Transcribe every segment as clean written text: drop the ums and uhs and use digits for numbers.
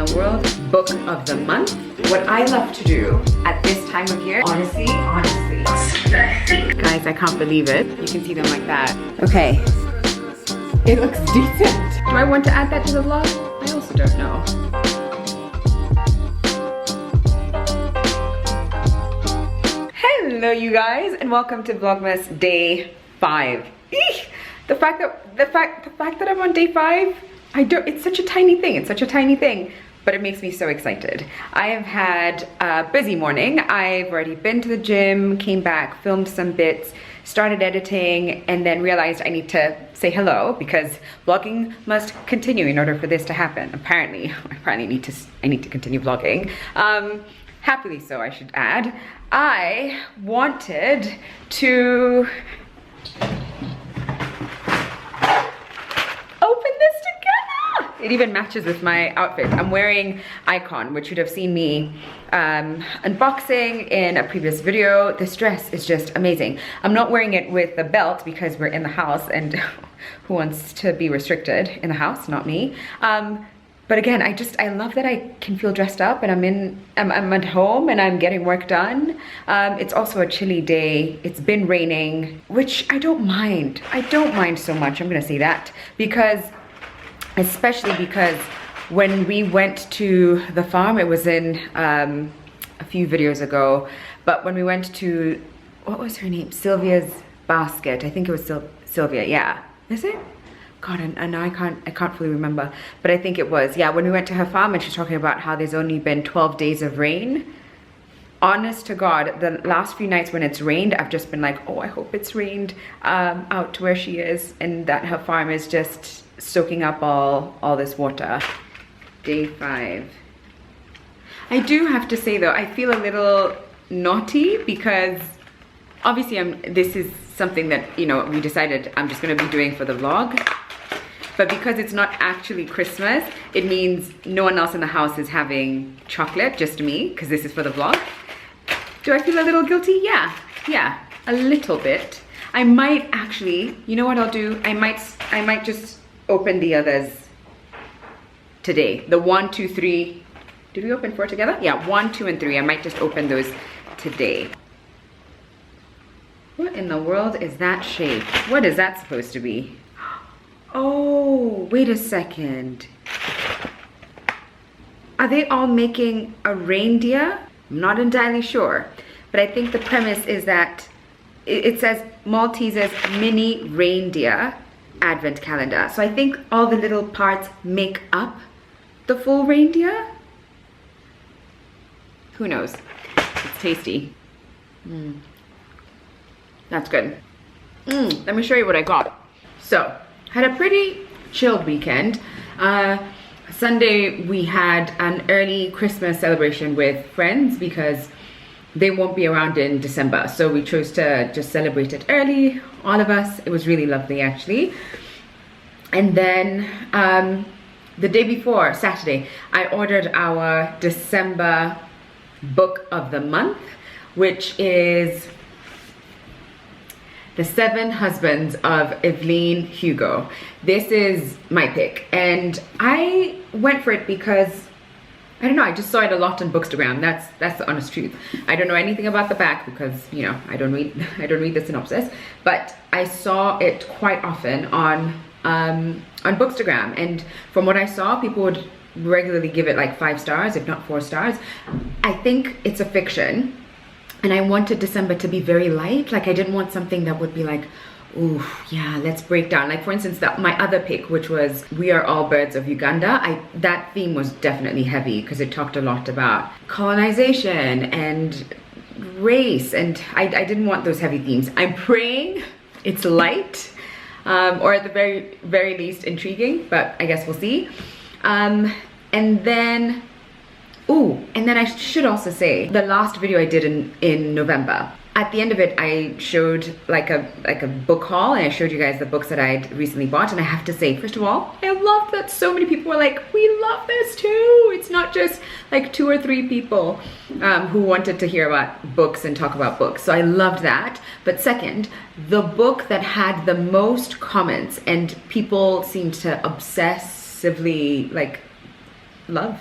the world? Book of the month. What I love to do at this time of year, honestly, guys, I can't believe it. You can see them like that. Okay, it looks decent. Do I want to add that to the vlog? I also don't know. Hello you guys, and welcome to Vlogmas day 5. Eesh! The fact that I'm on day 5, it's such a tiny thing, but it makes me so excited. I have had a busy morning. I've already been to the gym, came back, filmed some bits, started editing, and then realized I need to say hello because vlogging must continue in order for this to happen. Apparently, I need to continue vlogging. Happily so, I should add. I wanted to open this together. It even matches with my outfit. I'm wearing Ikojn, which you'd have seen me unboxing in a previous video. This dress is just amazing. I'm not wearing it with a belt because we're in the house, and who wants to be restricted in the house? Not me. But again, I love that I can feel dressed up and I'm at home and I'm getting work done. It's also a chilly day. It's been raining, which I don't mind. I don't mind so much, I'm gonna say that, especially because when we went to the farm, it was in a few videos ago, but when we went to, what was her name? Sylvia's basket. I think it was Sylvia, yeah. Is it? God, and now I can't fully remember, but I think it was, yeah, when we went to her farm and she's talking about how there's only been 12 days of rain. Honest to God, the last few nights when it's rained, I've just been like, oh, I hope it's rained out to where she is and that her farm is just soaking up all this water. Day 5. I do have to say though, I feel a little naughty because obviously this is something that, you know, we decided I'm just going to be doing for the vlog. But because it's not actually Christmas, it means no one else in the house is having chocolate, just me, because this is for the vlog. Do I feel a little guilty? Yeah, a little bit. I might actually, you know what I'll do? I might just open the others today. The 1, 2, 3. Did we open 4 together? Yeah, 1, 2, and 3. I might just open those today. What in the world is that shape? What is that supposed to be? Oh, wait a second. Are they all making a reindeer? I'm not entirely sure, but I think the premise is that it says Maltese's mini reindeer advent calendar. So I think all the little parts make up the full reindeer. Who knows? It's tasty. That's good. Let me show you what I got. So, had a pretty chilled weekend. Sunday we had an early Christmas celebration with friends because they won't be around in December. So we chose to just celebrate it early, all of us. It was really lovely actually. And then the day before, Saturday, I ordered our December book of the month, which is The 7 Husbands of Evelyn Hugo. This is my pick, and I went for it because I don't know, I just saw it a lot on Bookstagram. That's the honest truth. I don't know anything about the back because, you know, I don't read the synopsis, but I saw it quite often on Bookstagram, and from what I saw, people would regularly give it like 5 stars, if not 4 stars. I think it's a fiction. And I wanted December to be very light. Like I didn't want something that would be like, ooh, yeah, let's break down. Like for instance, my other pick, which was We Are All Birds of Uganda. That theme was definitely heavy because it talked a lot about colonization and race. And I didn't want those heavy themes. I'm praying it's light, or at the very, very least intriguing, but I guess we'll see. And then I should also say, the last video I did in November, at the end of it, I showed like a book haul, and I showed you guys the books that I'd recently bought. And I have to say, first of all, I love that so many people were like, we love this too. It's not just like 2 or 3 people who wanted to hear about books and talk about books. So I loved that. But second, the book that had the most comments and people seemed to obsessively like love,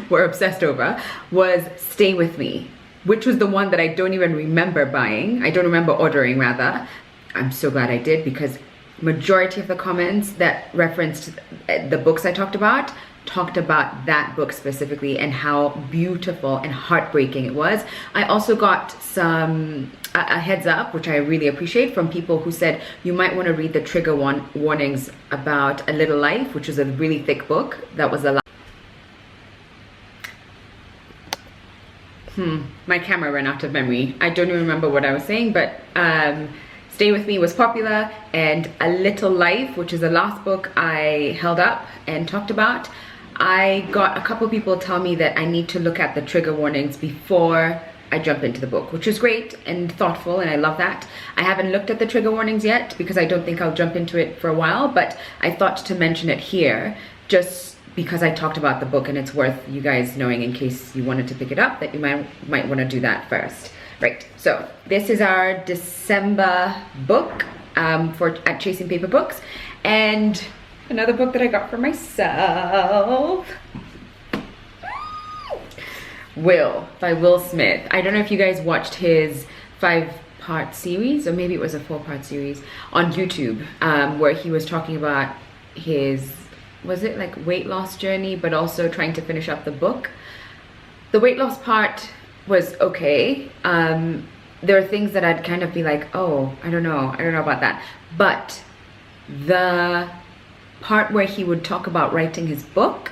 were obsessed over, was Stay With Me, which was the one that I don't even remember buying. I don't remember ordering, rather. I'm so glad I did, because majority of the comments that referenced the books I talked about that book specifically and how beautiful and heartbreaking it was. I also got a heads up, which I really appreciate, from people who said you might want to read the trigger warnings about A Little Life, which was a really thick book. That was a lot. My camera ran out of memory. I don't even remember what I was saying, but Stay With Me was popular, and A Little Life, which is the last book I held up and talked about, I got a couple people tell me that I need to look at the trigger warnings before I jump into the book, which is great and thoughtful, and I love that. I haven't looked at the trigger warnings yet because I don't think I'll jump into it for a while, but I thought to mention it here just because I talked about the book, and it's worth you guys knowing in case you wanted to pick it up, that you might want to do that first. Right, so this is our December book at Chasing Paper Books, and another book that I got for myself, Will by Will Smith. I don't know if you guys watched his 5-part series, or maybe it was a 4-part series on YouTube, where he was talking about his, was it like weight loss journey, but also trying to finish up the book. The weight loss part was okay. There are things that I'd kind of be like, oh, I don't know about that. But the part where he would talk about writing his book,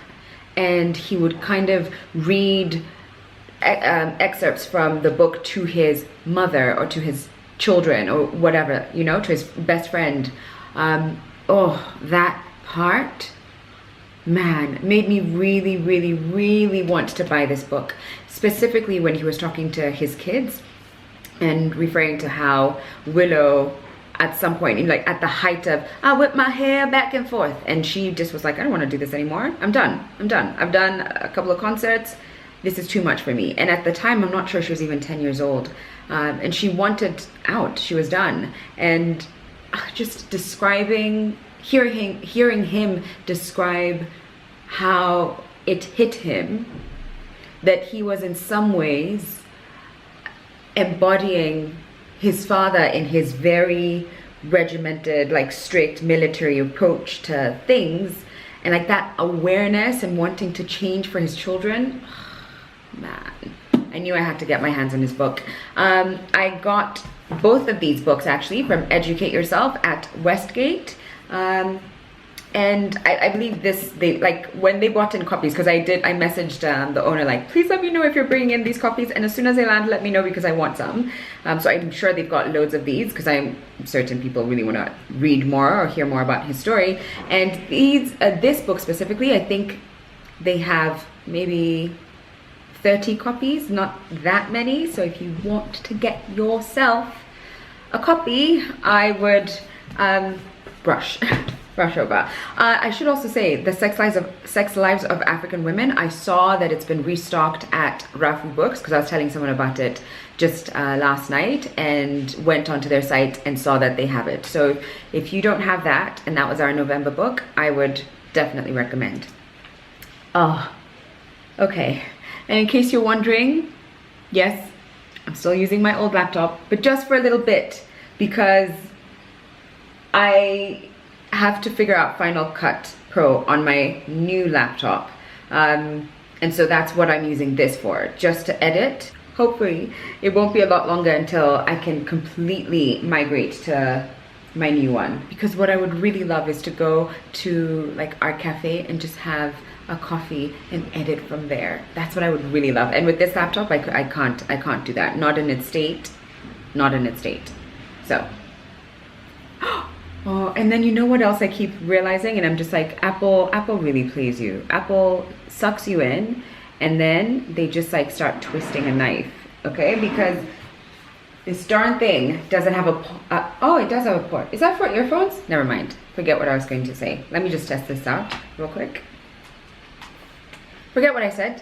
and he would kind of read excerpts from the book to his mother or to his children or whatever, you know, to his best friend. Oh, that part, man, made me really, really, really want to buy this book. Specifically when he was talking to his kids and referring to how Willow, at some point, like at the height of, I whip my hair back and forth, and she just was like, I don't want to do this anymore. I'm done. I've done a couple of concerts. This is too much for me. And at the time, I'm not sure she was even 10 years old. And she wanted out. She was done. And just describing, hearing him describe how it hit him, that he was in some ways embodying his father in his very regimented, like strict military approach to things, and like that awareness and wanting to change for his children. Man, I knew I had to get my hands on this book. I got both of these books actually from Educate Yourself at Westgate. And I believe when they brought in copies, because I messaged the owner like, please let me know if you're bringing in these copies, and as soon as they land, let me know because I want some. So I'm sure they've got loads of these, because I'm certain people really want to read more or hear more about his story. And this book specifically, I think they have maybe 30 copies, not that many. So if you want to get yourself a copy, I would brush over. I should also say the Sex Lives of African Women. I saw that it's been restocked at Rafu Books, because I was telling someone about it just last night, and went onto their site and saw that they have it. So if you don't have that, and that was our November book, I would definitely recommend. Oh, okay. And in case you're wondering, yes, I'm still using my old laptop, but just for a little bit, because I have to figure out Final Cut Pro on my new laptop. And so that's what I'm using this for, just to edit. Hopefully it won't be a lot longer until I can completely migrate to my new one, because what I would really love is to go to like our cafe and just have a coffee and edit from there. That's what I would really love. And with this laptop, I can't do that. Not in its state. So oh, and then you know what else I keep realizing, and I'm just like, Apple really plays you. Apple sucks you in, and then they just like start twisting a knife, okay? Because this darn thing doesn't have a oh, it does have a port. Is that for earphones? Never mind. Forget what I was going to say. Let me just test this out real quick. Forget what I said.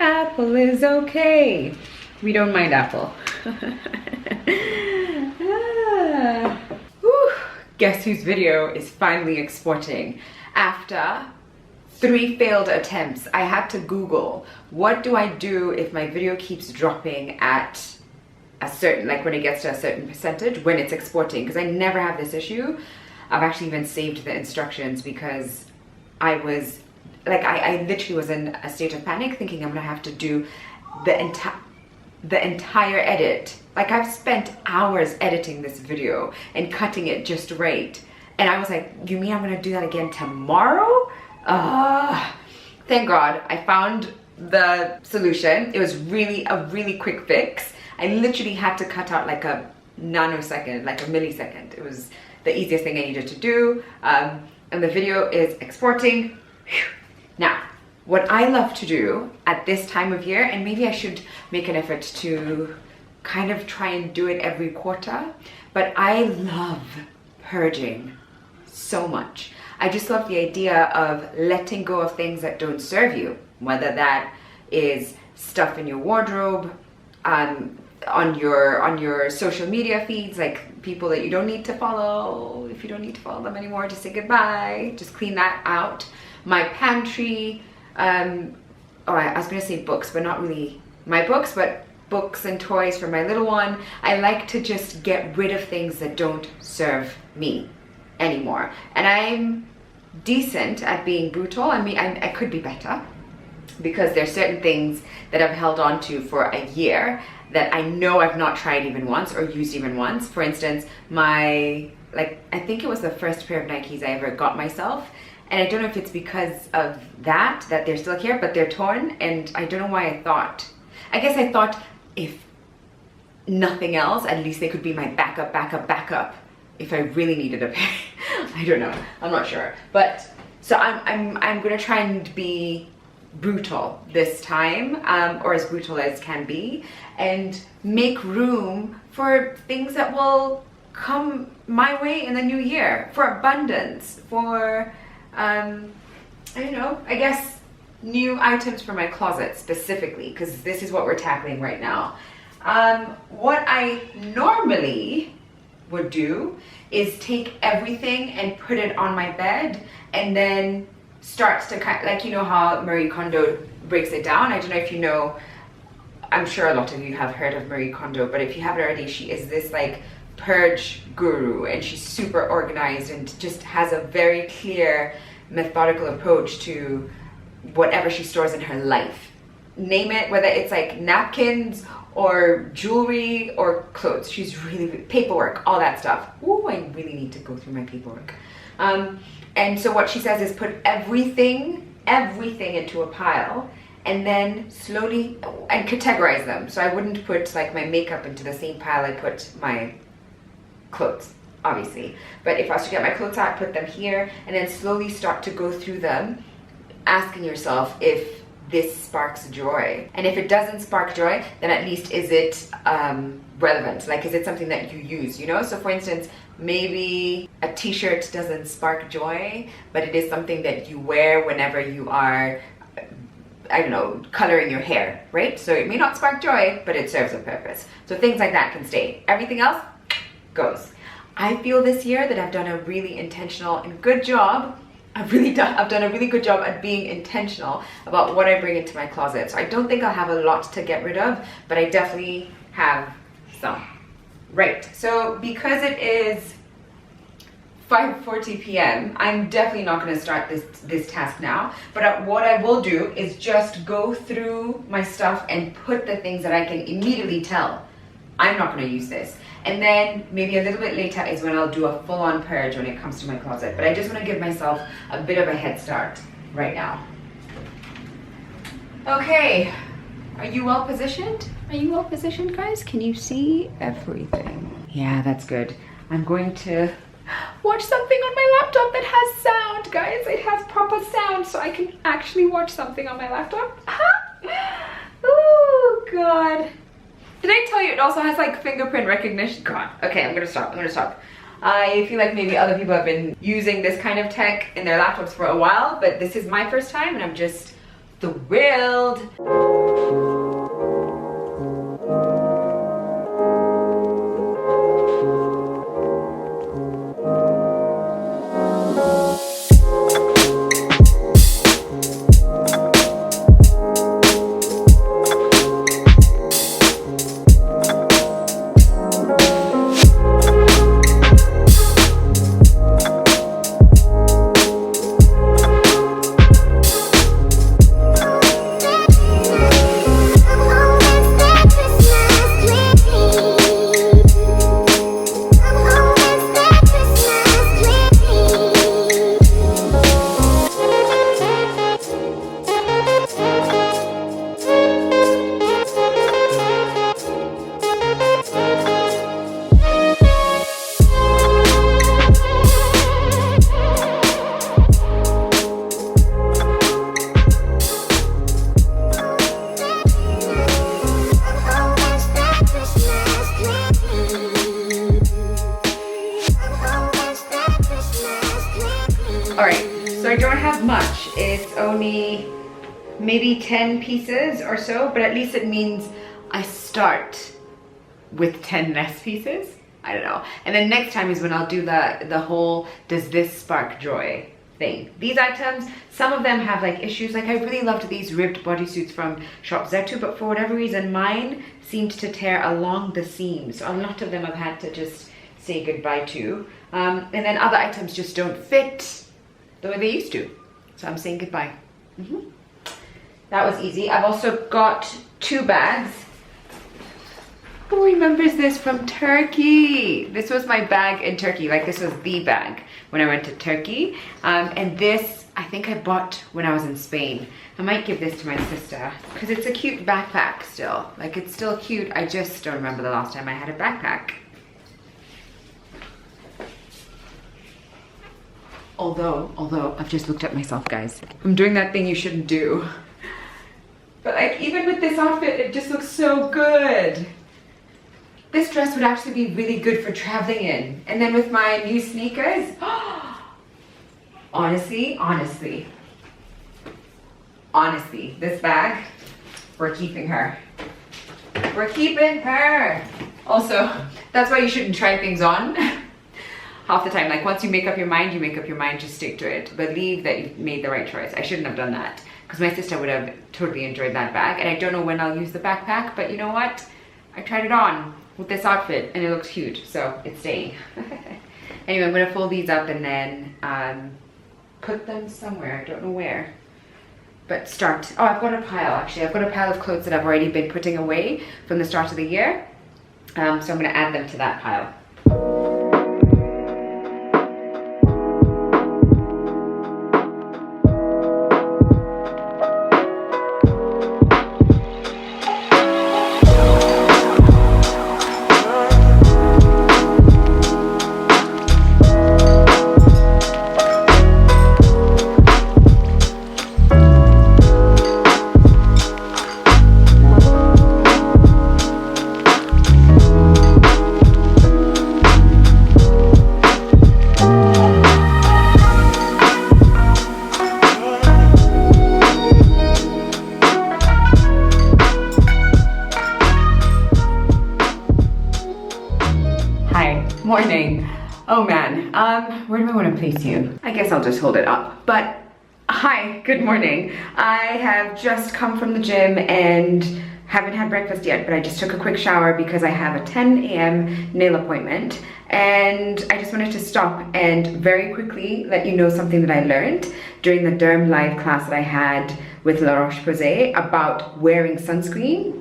Apple is okay. We don't mind Apple. Whew. Guess whose video is finally exporting after 3 failed attempts. I had to Google, what do I do if my video keeps dropping at a certain, like when it gets to a certain percentage when it's exporting? Because I never have this issue. I've actually even saved the instructions because I was like, I literally was in a state of panic thinking I'm gonna have to do the entire edit. Like, I've spent hours editing this video and cutting it just right. And I was like, you mean I'm gonna do that again tomorrow? Thank God I found the solution. It was really a really quick fix. I literally had to cut out like a nanosecond, like a millisecond. It was the easiest thing I needed to do. And the video is exporting. Whew. Now, what I love to do at this time of year, and maybe I should make an effort to kind of try and do it every quarter, but I love purging so much. I just love the idea of letting go of things that don't serve you, whether that is stuff in your wardrobe, on your social media feeds, like people that you don't need to follow. If you don't need to follow them anymore, just say goodbye, just clean that out. My pantry, I was gonna say books, but not really my books, but books and toys for my little one. I like to just get rid of things that don't serve me anymore. And I'm decent at being brutal. I mean, I could be better, because there's certain things that I've held on to for a year that I know I've not tried even once or used even once. For instance, I think it was the first pair of Nikes I ever got myself. And I don't know if it's because of that they're still here, but they're torn. And I don't know why I guess I thought if nothing else, at least they could be my backup if I really needed a pair. I don't know, I'm not sure. But so I'm gonna try and be brutal this time, or as brutal as can be, and make room for things that will come my way in the new year, for abundance, for I don't know, I guess new items for my closet specifically, because this is what we're tackling right now. What I normally would do is take everything and put it on my bed, and then starts to kind of, like, you know how Marie Kondo breaks it down. I don't know if you know, I'm sure a lot of you have heard of Marie Kondo, but if you haven't already, she is this like purge guru, and she's super organized and just has a very clear methodical approach to whatever she stores in her life. Name it, whether it's like napkins or jewelry or clothes. She's really, paperwork, all that stuff. Ooh, I really need to go through my paperwork. And so what she says is put everything into a pile, and then slowly, and categorize them. So I wouldn't put like my makeup into the same pile I put my clothes, obviously. But if I was to get my clothes out, put them here, and then slowly start to go through them, asking yourself if this sparks joy. And if it doesn't spark joy, then at least is it relevant? Like, is it something that you use, you know? So for instance, maybe a t-shirt doesn't spark joy, but it is something that you wear whenever you are, I don't know, coloring your hair, right? So it may not spark joy, but it serves a purpose. So things like that can stay. Everything else goes. I feel this year that I've done a really intentional and good job. I've done a really good job at being intentional about what I bring into my closet. So I don't think I'll have a lot to get rid of, but I definitely have some. Right, so because it is 5:40 p.m., I'm definitely not going to start this task now, but what I will do is just go through my stuff and put the things that I can immediately tell I'm not going to use this. And then maybe a little bit later is when I'll do a full-on purge when it comes to my closet. But I just want to give myself a bit of a head start right now. Okay, are you well positioned? Are you well positioned, guys? Can you see everything? Yeah, that's good. I'm going to watch something on my laptop that has sound, guys. It has proper sound, so I can actually watch something on my laptop. Oh, God. Did I tell you it also has like fingerprint recognition? God, okay, I'm gonna stop. I feel like maybe other people have been using this kind of tech in their laptops for a while, but this is my first time and I'm just thrilled. me maybe 10 pieces or so, but at least it means I start with 10 less pieces. I don't know. And then next time is when I'll do the whole does this spark joy thing. These items, some of them have like issues. Like I really loved these ribbed bodysuits from Shop Zetu, but for whatever reason mine seemed to tear along the seams. So a lot of them I've had to just say goodbye to. And then other items just don't fit the way they used to. So I'm saying goodbye. That was easy. I've also got 2 bags. Who remembers this from Turkey? This was my bag in Turkey. Like this was the bag when I went to Turkey. And this, I think I bought when I was in Spain. I might give this to my sister because it's a cute backpack still. Like it's still cute. I just don't remember the last time I had a backpack. Although I've just looked at myself, guys. I'm doing that thing you shouldn't do. But like even with this outfit, it just looks so good. This dress would actually be really good for traveling in. And then with my new sneakers, honestly, this bag, we're keeping her. We're keeping her. Also, that's why you shouldn't try things on half the time. Like once you make up your mind, just stick to it. Believe that you've made the right choice. I shouldn't have done that because my sister would have totally enjoyed that bag. And I don't know when I'll use the backpack, but you know what? I tried it on with this outfit and it looks huge, so it's staying. Anyway, I'm gonna fold these up and then put them somewhere. I don't know where, but start. Oh, I've got a pile actually. I've got a pile of clothes that I've already been putting away from the start of the year. So I'm gonna add them to that pile. Morning. Oh man, where do I want to place you? I guess I'll just hold it up. But hi, good morning. I have just come from the gym and haven't had breakfast yet, but I just took a quick shower because I have a 10 a.m. nail appointment. And I just wanted to stop and very quickly let you know something that I learned during the Derm Live class that I had with Roche Posay about wearing sunscreen.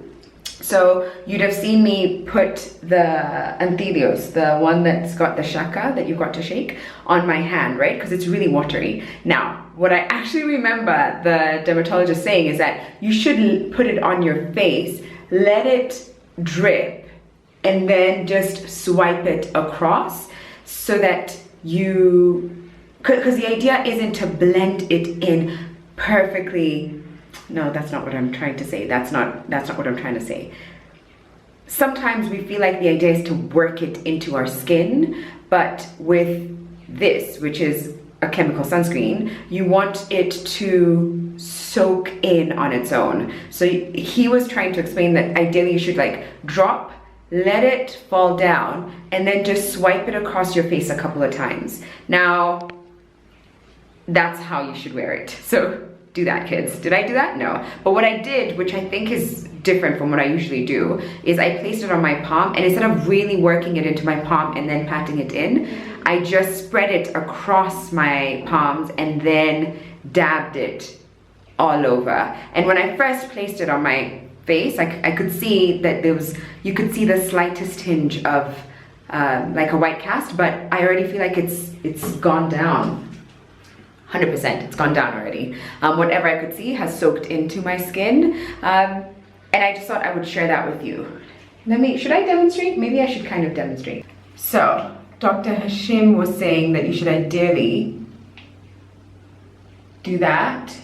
So you'd have seen me put the Anthelios, the one that's got the shaka that you've got to shake, on my hand, right? Because it's really watery. Now, what I actually remember the dermatologist saying is that you should put it on your face, let it drip, and then just swipe it across so that you, because the idea isn't to blend it in perfectly. No, that's not what I'm trying to say. That's not what I'm trying to say. Sometimes we feel like the idea is to work it into our skin, but with this, which is a chemical sunscreen, you want it to soak in on its own. So he was trying to explain that ideally you should like drop, let it fall down, and then just swipe it across your face a couple of times. Now, that's how you should wear it. So do that, kids. Did I do that? No. But what I did, which I think is different from what I usually do, is I placed it on my palm, and instead of really working it into my palm and then patting it in, I just spread it across my palms and then dabbed it all over. And when I first placed it on my face, I could see that you could see the slightest tinge of like a white cast, but I already feel like it's gone down. 100%, it's gone down already. Whatever I could see has soaked into my skin. And I just thought I would share that with you. Should I demonstrate? Maybe I should kind of demonstrate. So, Dr. Hashim was saying that you should ideally do that.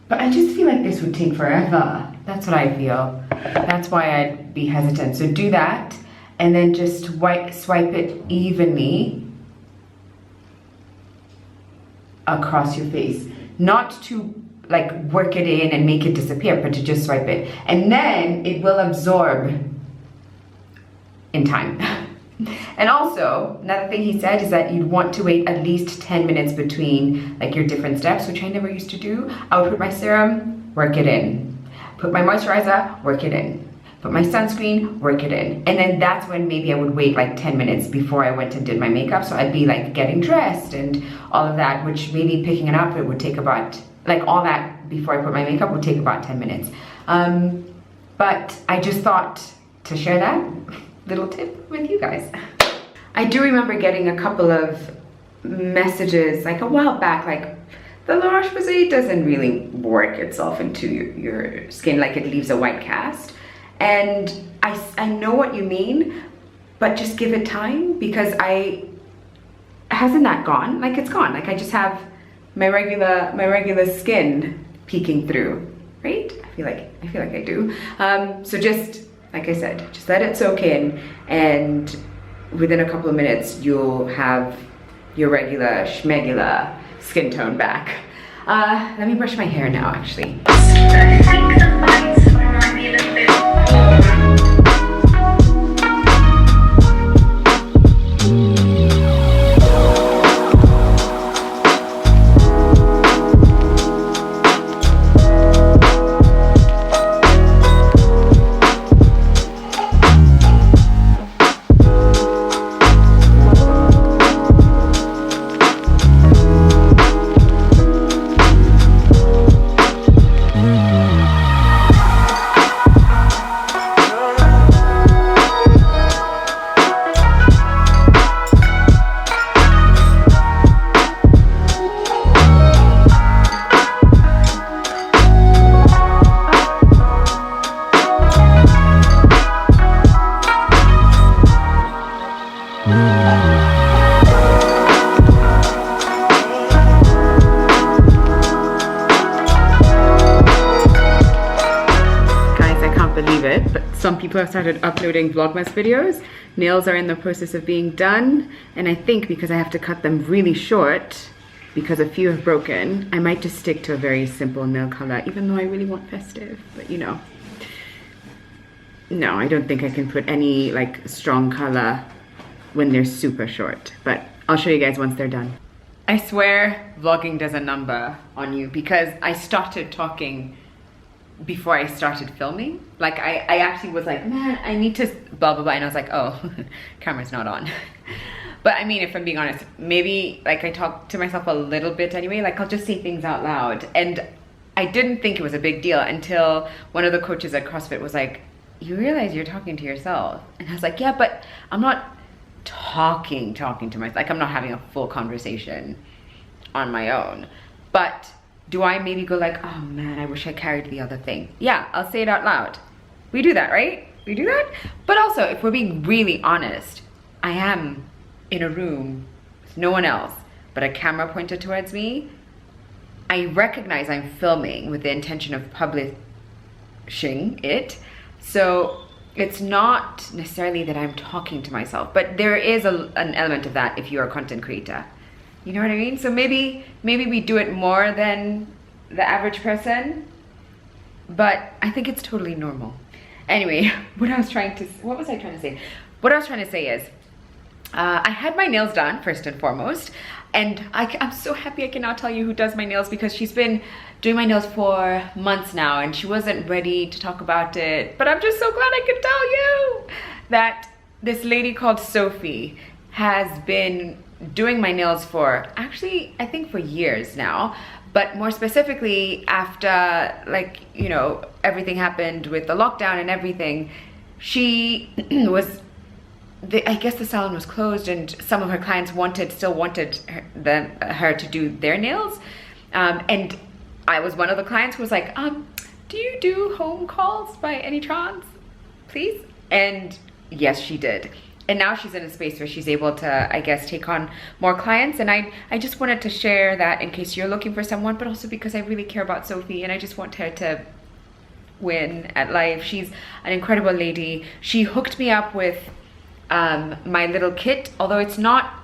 But I just feel like this would take forever. That's what I feel. That's why I'd be hesitant. So do that, and then just swipe it evenly across your face. Not to like work it in and make it disappear, but to just swipe it. And then it will absorb in time. And also, another thing he said is that you'd want to wait at least 10 minutes between like your different steps, which I never used to do. I would put my serum, work it in. Put my moisturizer, work it in. Put my sunscreen, work it in. And then that's when maybe I would wait like 10 minutes before I went and did my makeup. So I'd be like getting dressed and all of that, which maybe picking an outfit would take about, like all that before I put my makeup would take about 10 minutes. But I just thought to share that little tip with you guys. I do remember getting a couple of messages like a while back, like the Roche Posay doesn't really work itself into your skin, like it leaves a white cast. And I know what you mean, but just give it time, because hasn't that gone? Like it's gone. Like I just have my regular skin peeking through, right? I feel like I do. So just like I said, just let it soak in, and within a couple of minutes you'll have your regular schmegular skin tone back. Let me brush my hair now, actually. Some people have started uploading Vlogmas videos. Nails are in the process of being done, and I think because I have to cut them really short, because a few have broken, I might just stick to a very simple nail color, even though I really want festive, but you know. No, I don't think I can put any like strong color when they're super short, but I'll show you guys once they're done. I swear vlogging does a number on you, because I started talking before I started filming. Like I actually was like, man, I need to blah blah blah, and I was like, oh, camera's not on. But I mean, if I'm being honest, maybe like I talk to myself a little bit anyway, like I'll just say things out loud, and I didn't think it was a big deal until one of the coaches at CrossFit was like, you realize you're talking to yourself? And I was like, yeah, but I'm not talking to myself, like I'm not having a full conversation on my own. But do I maybe go like, oh man, I wish I carried the other thing? Yeah, I'll say it out loud. We do that, right? We do that? But also, if we're being really honest, I am in a room with no one else but a camera pointed towards me. I recognize I'm filming with the intention of publishing it. So it's not necessarily that I'm talking to myself, but there is an element of that if you're a content creator. You know what I mean? So maybe we do it more than the average person, but I think it's totally normal. Anyway, what was I trying to say? What I was trying to say is, I had my nails done first and foremost, and I'm so happy I can now tell you who does my nails, because she's been doing my nails for months now and she wasn't ready to talk about it, but I'm just so glad I can tell you that this lady called Sophy has been doing my nails for, actually I think for years now, but more specifically after, like, you know, everything happened with the lockdown and everything. She was, I guess the salon was closed, and some of her clients still wanted her to do their nails, and I was one of the clients who was like, do you do home calls by any chance, please? And yes, she did. And now she's in a space where she's able to, I guess, take on more clients. And I just wanted to share that in case you're looking for someone, but also because I really care about Sophy and I just want her to win at life. She's an incredible lady. She hooked me up with my little kit, although it's not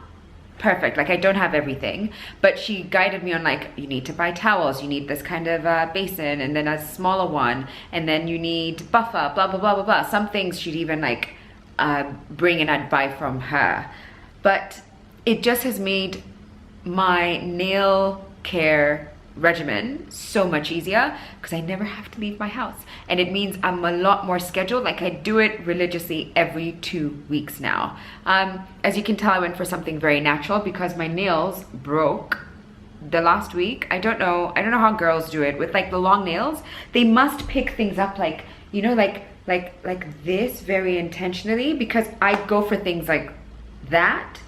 perfect. Like I don't have everything, but she guided me on like, you need to buy towels, you need this kind of basin, and then a smaller one, and then you need buffer, blah, blah, blah, blah, blah. Some things she'd even like bring and I'd buy from her. But it just has made my nail care regimen so much easier because I never have to leave my house, and it means I'm a lot more scheduled. Like I do it religiously every 2 weeks now. As you can tell, I went for something very natural because my nails broke the last week. I don't know how girls do it with like the long nails. They must pick things up like, you know, like this very intentionally, because I go for things like that.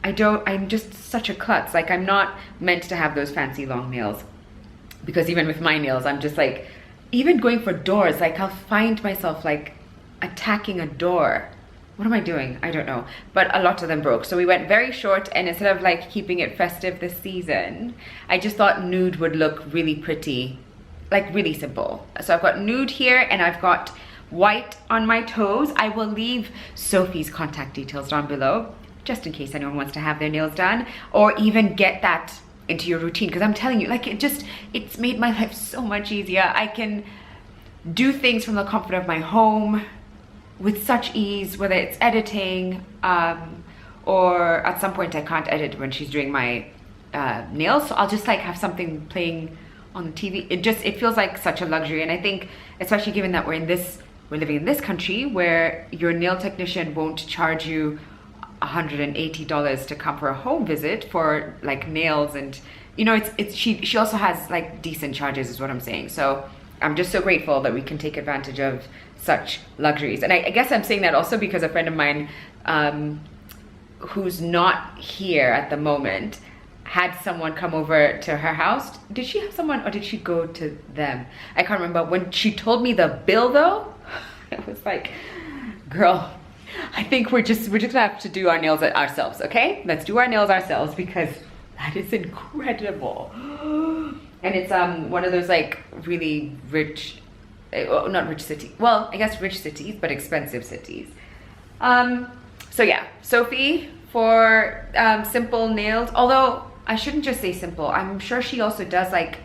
I'm just such a klutz. Like I'm not meant to have those fancy long nails, because even with my nails, I'm just like, even going for doors, like I'll find myself like attacking a door. What am I doing? I don't know. But a lot of them broke. So we went very short, and instead of like keeping it festive this season, I just thought nude would look really pretty, like really simple. So I've got nude here and I've got white on my toes. I will leave Sophie's contact details down below, just in case anyone wants to have their nails done, or even get that into your routine, because I'm telling you, like it's made my life so much easier. I can do things from the comfort of my home with such ease, whether it's editing, or at some point I can't edit when she's doing my nails, so I'll just like have something playing on the TV. It feels like such a luxury. And I think, especially given that we're living in this country where your nail technician won't charge you $180 to come for a home visit for like nails, and you know, she also has like decent charges is what I'm saying. So I'm just so grateful that we can take advantage of such luxuries. And I guess I'm saying that also because a friend of mine who's not here at the moment had someone come over to her house. Did she have someone, or did she go to them? I can't remember. When she told me the bill though, it was like, girl, I think we're just gonna have to do our nails ourselves, okay? Let's do our nails ourselves, because that is incredible. And it's one of those like really rich, not rich cities, well, I guess rich cities, but expensive cities. So yeah, Sophie for simple nails, although I shouldn't just say simple. I'm sure she also does like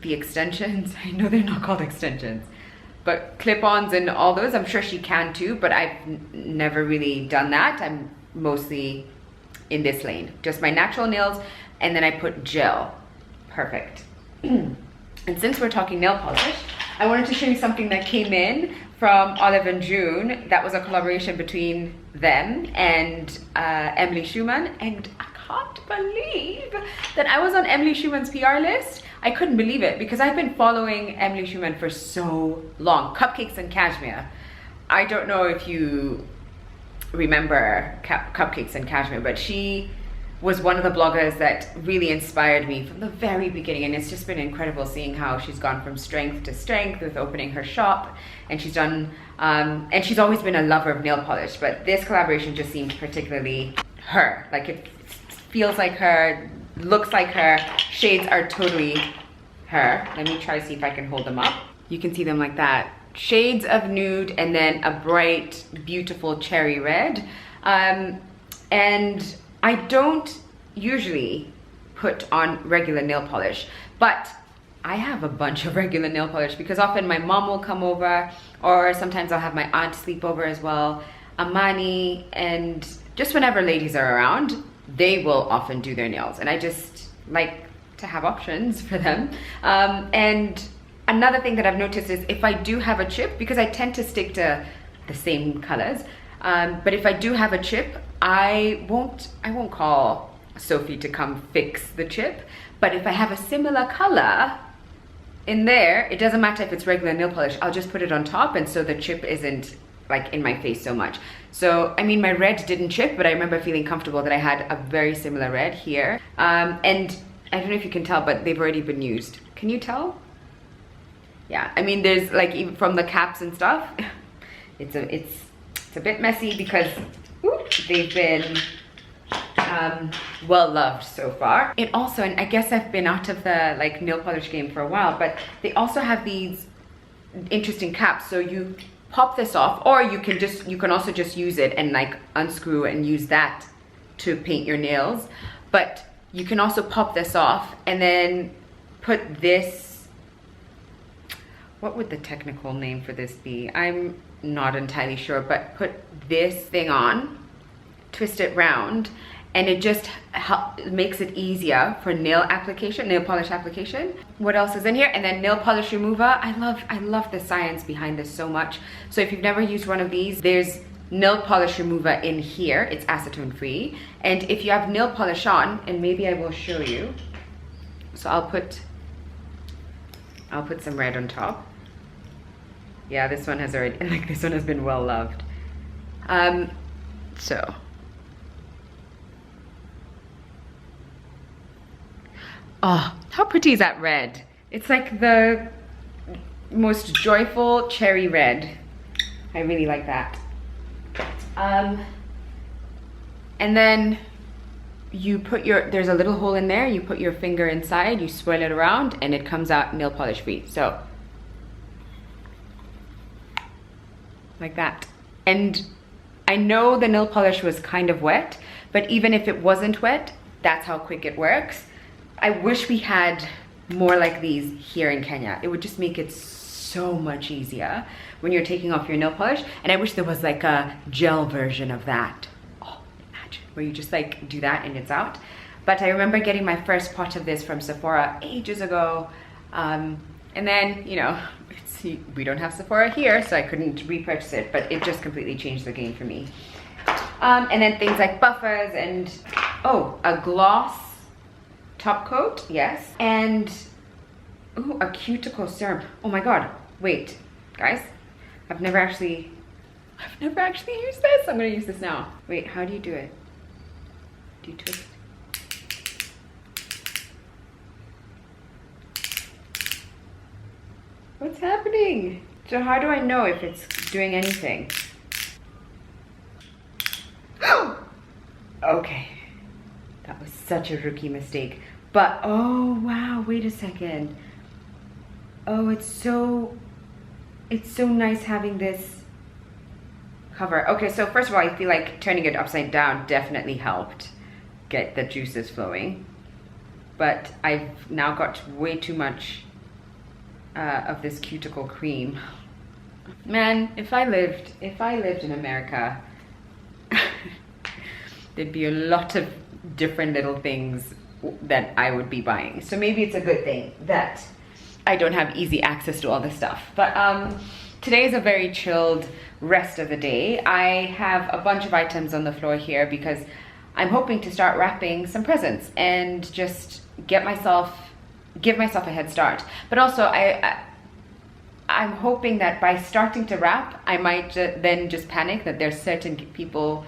the extensions. I know they're not called extensions, but clip-ons and all those, I'm sure she can too, but I've never really done that. I'm mostly in this lane, just my natural nails, and then I put gel. Perfect. And since we're talking nail polish, I wanted to show you something that came in from Olive and June. That was a collaboration between them and Emily Schuman, and I can't believe that I was on Emily Schuman's PR list. I couldn't believe it, because I've been following Emily Schuman for so long. Cupcakes and Cashmere. I don't know if you remember Cupcakes and Cashmere, but she was one of the bloggers that really inspired me from the very beginning, and it's just been incredible seeing how she's gone from strength to strength with opening her shop, and she's done and she's always been a lover of nail polish, but this collaboration just seems particularly her. Like it feels like her, looks like her, shades are totally her. Let me try to see if I can hold them up. You can see them like that. Shades of nude and then a bright, beautiful cherry red. And I don't usually put on regular nail polish, but I have a bunch of regular nail polish because often my mom will come over, or sometimes I'll have my aunt sleep over as well, Amani, and just whenever ladies are around, they will often do their nails, and I just like to have options for them. And another thing that I've noticed is if I do have a chip, because I tend to stick to the same colors, but if I do have a chip, I won't call Sophie to come fix the chip. But if I have a similar color in there, it doesn't matter if it's regular nail polish, I'll just put it on top, and so the chip isn't like in my face so much. So I mean, my red didn't chip, but I remember feeling comfortable that I had a very similar red here. And I don't know if you can tell, but they've already been used. Can you tell? Yeah, I mean, there's like, even from the caps and stuff, it's a bit messy because they've been well loved so far. It also, and I guess I've been out of the like nail polish game for a while, but they also have these interesting caps. So you pop this off, or you can also just use it and like unscrew and use that to paint your nails, but you can also pop this off and then put this, what would the technical name for this be? I'm not entirely sure, but put this thing on, twist it round, and it just makes it easier for nail polish application. What else is in here? And then nail polish remover. I love the science behind this so much. So if you've never used one of these, there's nail polish remover in here. It's acetone free. And if you have nail polish on, and maybe I will show you. So I'll put some red on top. Yeah, this one has already, like, this one has been well loved. So. Oh, how pretty is that red? It's like the most joyful cherry red. I really like that. And then you put there's a little hole in there, you put your finger inside, you swirl it around, and it comes out nail polish free. So, like that. And I know the nail polish was kind of wet, but even if it wasn't wet, that's how quick it works. I wish we had more like these here in Kenya. It would just make it so much easier when you're taking off your nail polish. And I wish there was like a gel version of that. Oh, imagine, where you just like do that and it's out. But I remember getting my first pot of this from Sephora ages ago. And then, you know, we don't have Sephora here, so I couldn't repurchase it, but it just completely changed the game for me. And then things like buffers and, oh, a gloss top coat, yes, and ooh, a cuticle serum. Oh my god, wait, guys, I've never actually used this. I'm gonna use this now. Wait, how do you do it? Do you twist? What's happening? So how do I know if it's doing anything? Okay, that was such a rookie mistake. But, oh wow, wait a second. Oh, it's so nice having this cover. Okay, so first of all, I feel like turning it upside down definitely helped get the juices flowing. But I've now got way too much of this cuticle cream. Man, if I lived in America, there'd be a lot of different little things that I would be buying. So maybe it's a good thing that I don't have easy access to all this stuff. But today is a very chilled rest of the day. I have a bunch of items on the floor here because I'm hoping to start wrapping some presents and just give myself a head start. But also I'm hoping that by starting to wrap, I might then just panic that there's certain people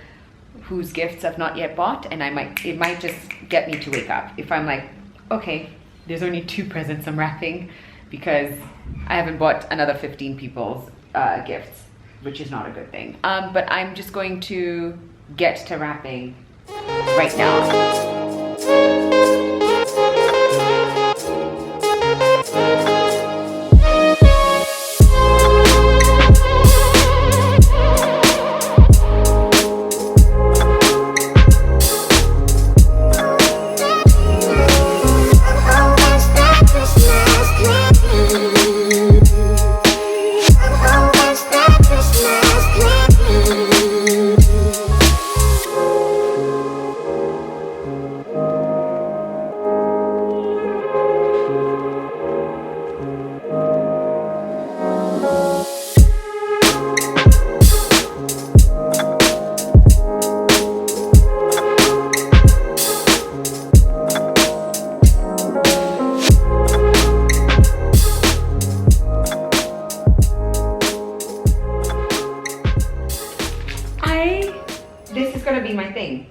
whose gifts I've not yet bought, and it might just get me to wake up if I'm like, okay, there's only 2 presents I'm wrapping because I haven't bought another 15 people's gifts, which is not a good thing. But I'm just going to get to wrapping right now.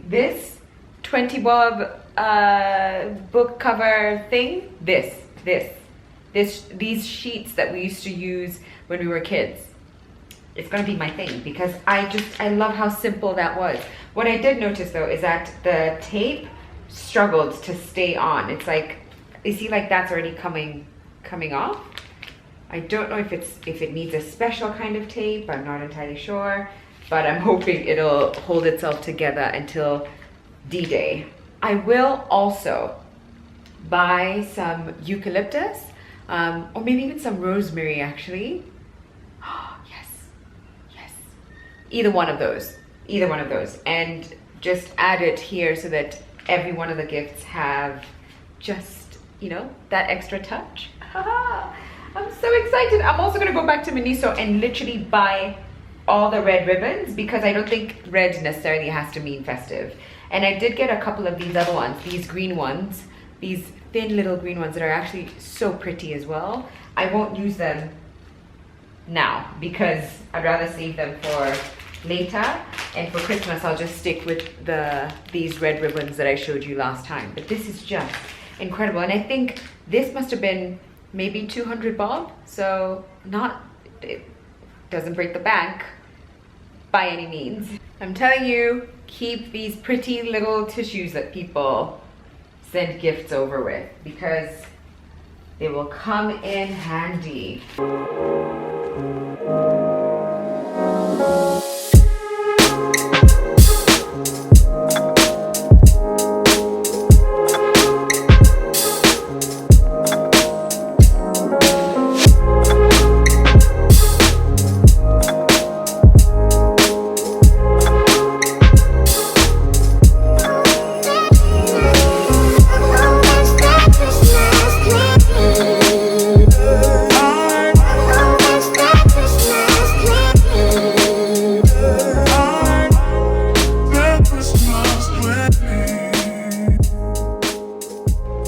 This 20 bob book cover thing, these sheets that we used to use when we were kids, it's gonna be my thing because I love how simple that was. What I did notice though is that the tape struggled to stay on. It's like, you see, like that's already coming off. I don't know if it needs a special kind of tape. I'm not entirely sure, but I'm hoping it'll hold itself together until D-Day. I will also buy some eucalyptus, or maybe even some rosemary actually. Yes, yes. Either one of those, and just add it here so that every one of the gifts have just, you know, that extra touch. I'm so excited. I'm also gonna go back to Miniso and literally buy all the red ribbons, because I don't think red necessarily has to mean festive. And I did get a couple of these other ones, these green ones, these thin little green ones that are actually so pretty as well. I won't use them now because I'd rather save them for later, and for Christmas I'll just stick with these red ribbons that I showed you last time. But this is just incredible, and I think this must have been maybe 200 bob, so it doesn't break the bank by any means. I'm telling you, keep these pretty little tissues that people send gifts over with, because they will come in handy.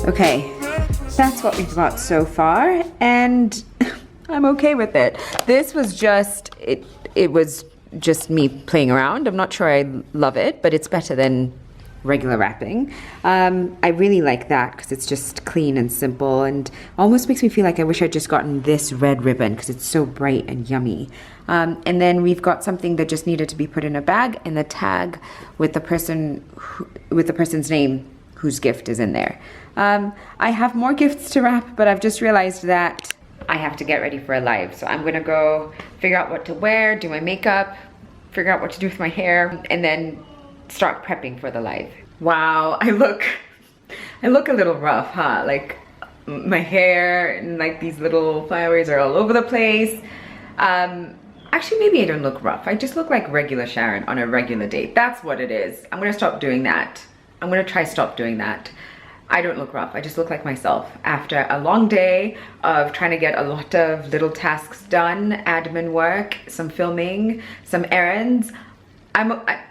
Okay, that's what we've got so far, and I'm okay with it. This was just, it was just me playing around. I'm not sure I love it, but it's better than regular wrapping. I really like that because it's just clean and simple, and almost makes me feel like I wish I'd just gotten this red ribbon because it's so bright and yummy. And then we've got something that just needed to be put in a bag, and the tag with the person's name whose gift is in there. I have more gifts to wrap, but I've just realized that I have to get ready for a live. So I'm gonna go figure out what to wear, do my makeup, figure out what to do with my hair, and then start prepping for the live. Wow, I look a little rough, huh? Like my hair and like these little flowers are all over the place. Actually, maybe I don't look rough. I just look like regular Sharon on a regular day. That's what it is. I'm gonna stop doing that. I'm gonna try stop doing that. I don't look rough. I just look like myself after a long day of trying to get a lot of little tasks done, admin work, some filming, some errands.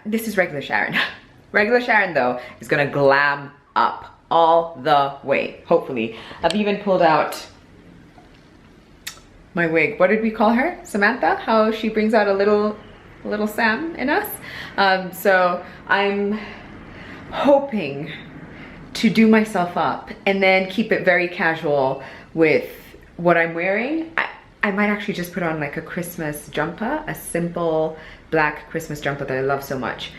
This is regular Sharon. Regular Sharon though is gonna glam up all the way, hopefully. I've even pulled out my wig. What did we call her? Samantha? How she brings out a little Sam in us. So I'm hoping to do myself up and then keep it very casual with what I'm wearing. I might actually just put on like a Christmas jumper, a simple black Christmas jumper that I love so much.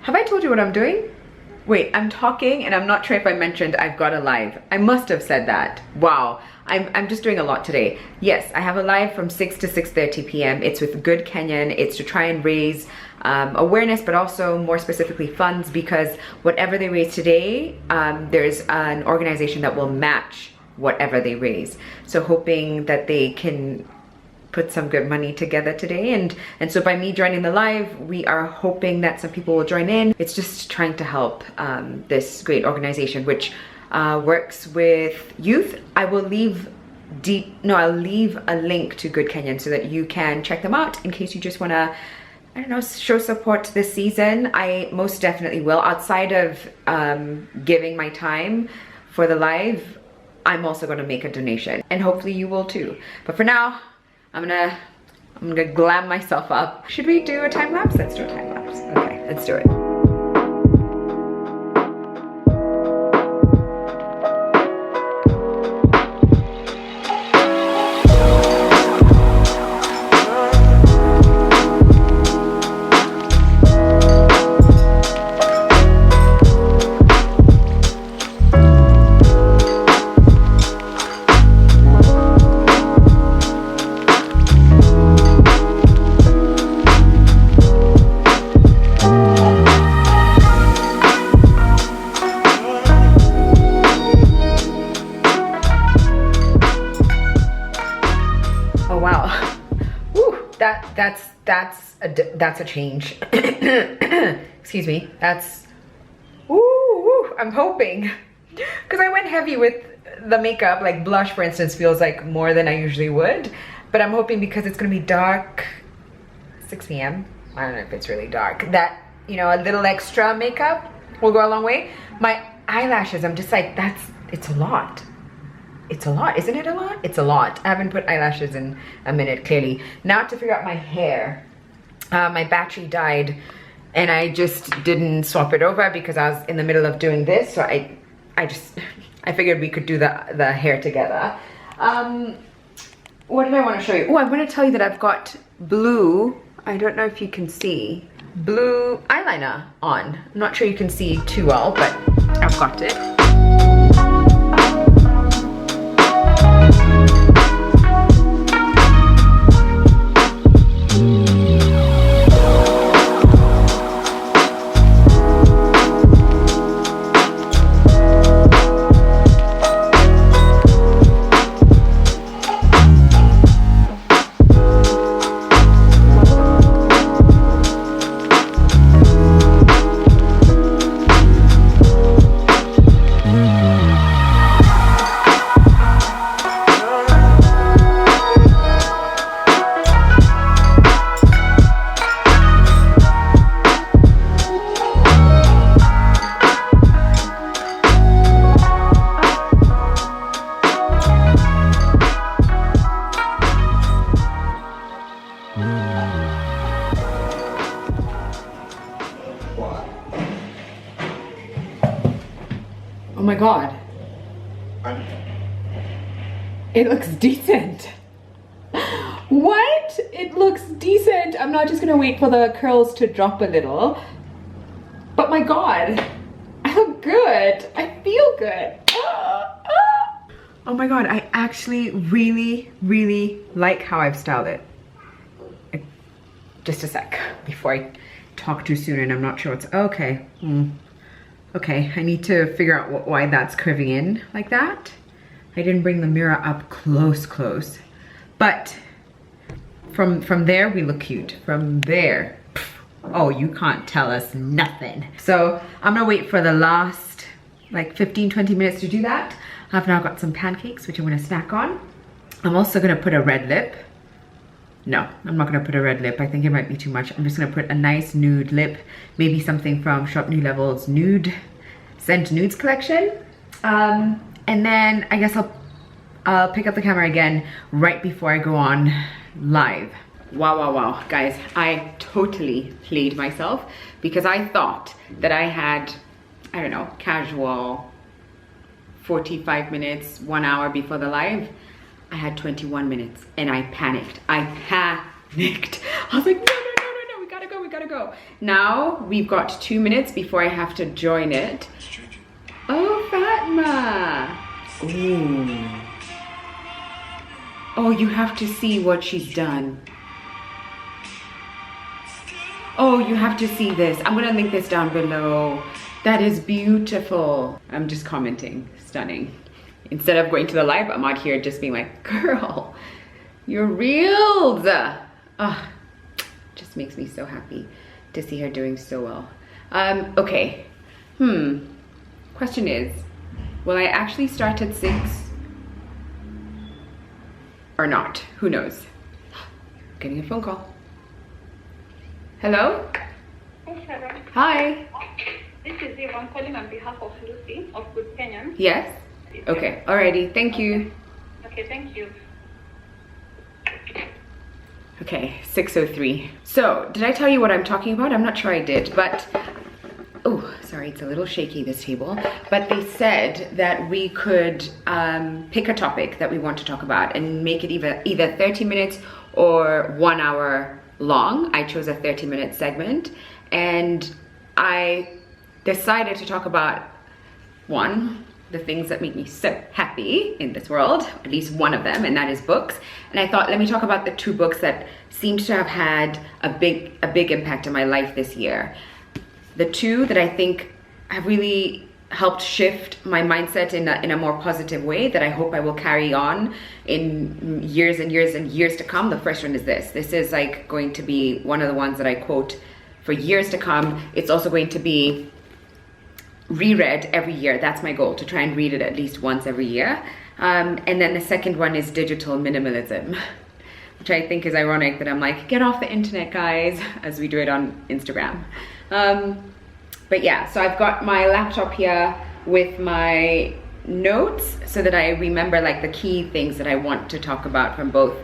Have I told you what I'm doing? Wait, I'm talking and I'm not sure if I mentioned I've got a live. I must have said that. Wow, I'm just doing a lot today. Yes, I have a live from 6 to 6:30 p.m. It's with Good Kenyan. It's to try and raise awareness, but also more specifically funds, because whatever they raise today, there's an organization that will match whatever they raise. So hoping that they can put some good money together today, and so by me joining the live, we are hoping that some people will join in. It's just trying to help this great organization which works with youth. I'll leave a link to Good Kenyan so that you can check them out in case you just want to, I don't know, show support this season. I most definitely will. Outside of giving my time for the live, I'm also going to make a donation, and hopefully you will too. But for now, I'm gonna glam myself up. Should we do a time lapse? Let's do a time lapse. Okay, let's do it. wow. Woo, that's a change. Excuse me. That's woo, I'm hoping, because I went heavy with the makeup. Like blush, for instance, feels like more than I usually would, but I'm hoping because it's gonna be dark, 6 p.m. I don't know if it's really dark, that, you know, a little extra makeup will go a long way. My eyelashes, I'm just like, it's a lot. It's a lot, isn't it a lot? It's a lot. I haven't put eyelashes in a minute, clearly. Now to figure out my hair. My battery died and I just didn't swap it over because I was in the middle of doing this. So I figured we could do the hair together. What did I want to show you? Oh, I want to tell you that I've got blue, I don't know if you can see, blue eyeliner on. I'm not sure you can see too well, but I've got it. Oh my God. It looks decent. What? It looks decent. I'm not just gonna wait for the curls to drop a little. But my God, I look good. I feel good. Oh my God, I actually really like how I've styled it. Just a sec before I talk too soon and I'm not sure what's, okay. Okay, I need to figure out why that's curving in like that. I didn't bring the mirror up close. But from there, we look cute. From there, oh, you can't tell us nothing. So I'm gonna wait for the last like 15-20 minutes to do that. I've now got some pancakes, which I'm gonna snack on. I'm also gonna put a red lip. No, I'm not gonna put a red lip. I think it might be too much. I'm just gonna put a nice nude lip, maybe something from Shop New Level's Nude Scent Nudes collection. And then I guess I'll pick up the camera again right before I go on live. Wow, guys, I totally played myself because I thought that I had, I don't know, casual 45 minutes, 1 hour before the live. I had 21 minutes and I panicked. I was like, no, we gotta go. Now we've got 2 minutes before I have to join it. Oh, Fatma. Ooh. Oh, you have to see what she's done. Oh, you have to see this. I'm gonna link this down below. That is beautiful. I'm just commenting, stunning. Instead of going to the live, I'm out here just being like, girl, you're reeled. Just makes me so happy to see her doing so well. Okay, question is, will I actually start at 6 or not? Who knows? Getting a phone call. Hello? Hey, Sharon. Hi. This is Eve. I'm calling on behalf of Lucy of Good Kenyan. Yes? Okay, alrighty, thank you. Okay, thank you. Okay, 6:03. So, did I tell you what I'm talking about? I'm not sure I did, but, oh, sorry, it's a little shaky, this table. But they said that we could pick a topic that we want to talk about and make it either 30 minutes or 1 hour long. I chose a 30-minute segment, and I decided to talk about the things that make me so happy in this world, at least one of them, and that is books. And I thought, let me talk about the 2 books that seem to have had a big impact in my life this year. The 2 that I think have really helped shift my mindset in a more positive way that I hope I will carry on in years and years and years to come. The first one is this. This is like going to be one of the ones that I quote for years to come. It's also going to be reread every year. That's my goal, to try and read it at least once every year. And then the second one is digital minimalism, which I think is ironic that I'm like, get off the internet, guys, as we do it on Instagram. But yeah, so I've got my laptop here with my notes so that I remember like the key things that I want to talk about from both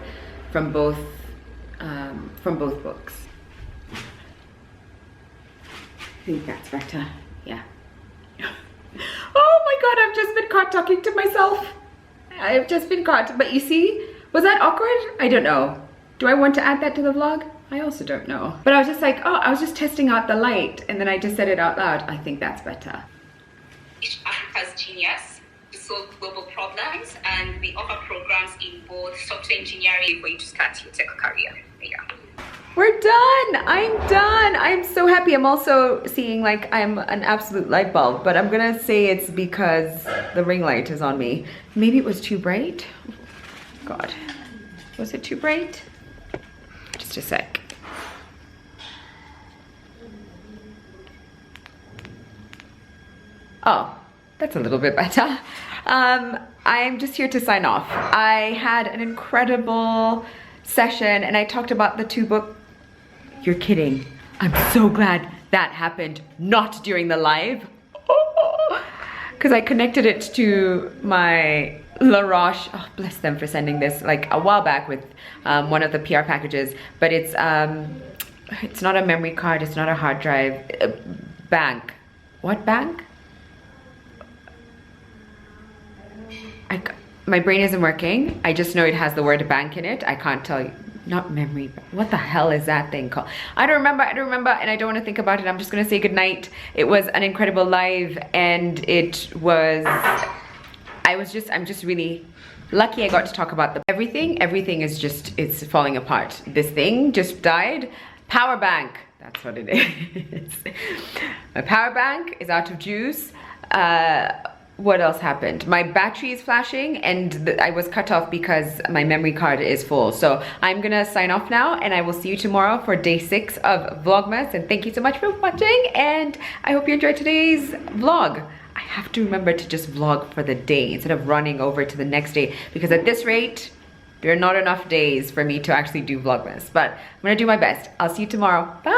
books. I think that's better. Yeah. Oh my God, I've just been caught talking to myself. I've just been caught. But you see, was that awkward? I don't know. Do I want to add that to the vlog? I also don't know. But I was just like, oh, I was just testing out the light, and then I just said it out loud. I think that's better. Africa's genius to solve global problems, and we offer programs in both software engineering for you to start your tech career. Yeah. We're done. I'm done. I'm so happy. I'm also seeing like I'm an absolute light bulb, but I'm gonna say it's because the ring light is on me. Maybe it was too bright. God, was it too bright? Just a sec. Oh, that's a little bit better. I'm just here to sign off. I had an incredible session and I talked about the 2 books. You're kidding. I'm so glad that happened not during the live. Because I connected it to my Roche, oh bless them for sending this like a while back with one of the PR packages, but it's not a memory card, it's not a hard drive, bank. What bank? My brain isn't working. I just know it has the word bank in it. I can't tell you. Not memory. What the hell is that thing called? I don't remember, and I don't want to think about it. I'm just gonna say goodnight. It was an incredible live, and it was, I'm just really lucky I got to talk about everything. Everything is just, it's falling apart. This thing just died. Power bank, that's what it is. My power bank is out of juice. What else happened? My battery is flashing and I was cut off because my memory card is full. So I'm gonna sign off now and I will see you tomorrow for day 6 of Vlogmas. And thank you so much for watching and I hope you enjoyed today's vlog. I have to remember to just vlog for the day instead of running over to the next day, because at this rate, there are not enough days for me to actually do Vlogmas. But I'm gonna do my best. I'll see you tomorrow. Bye.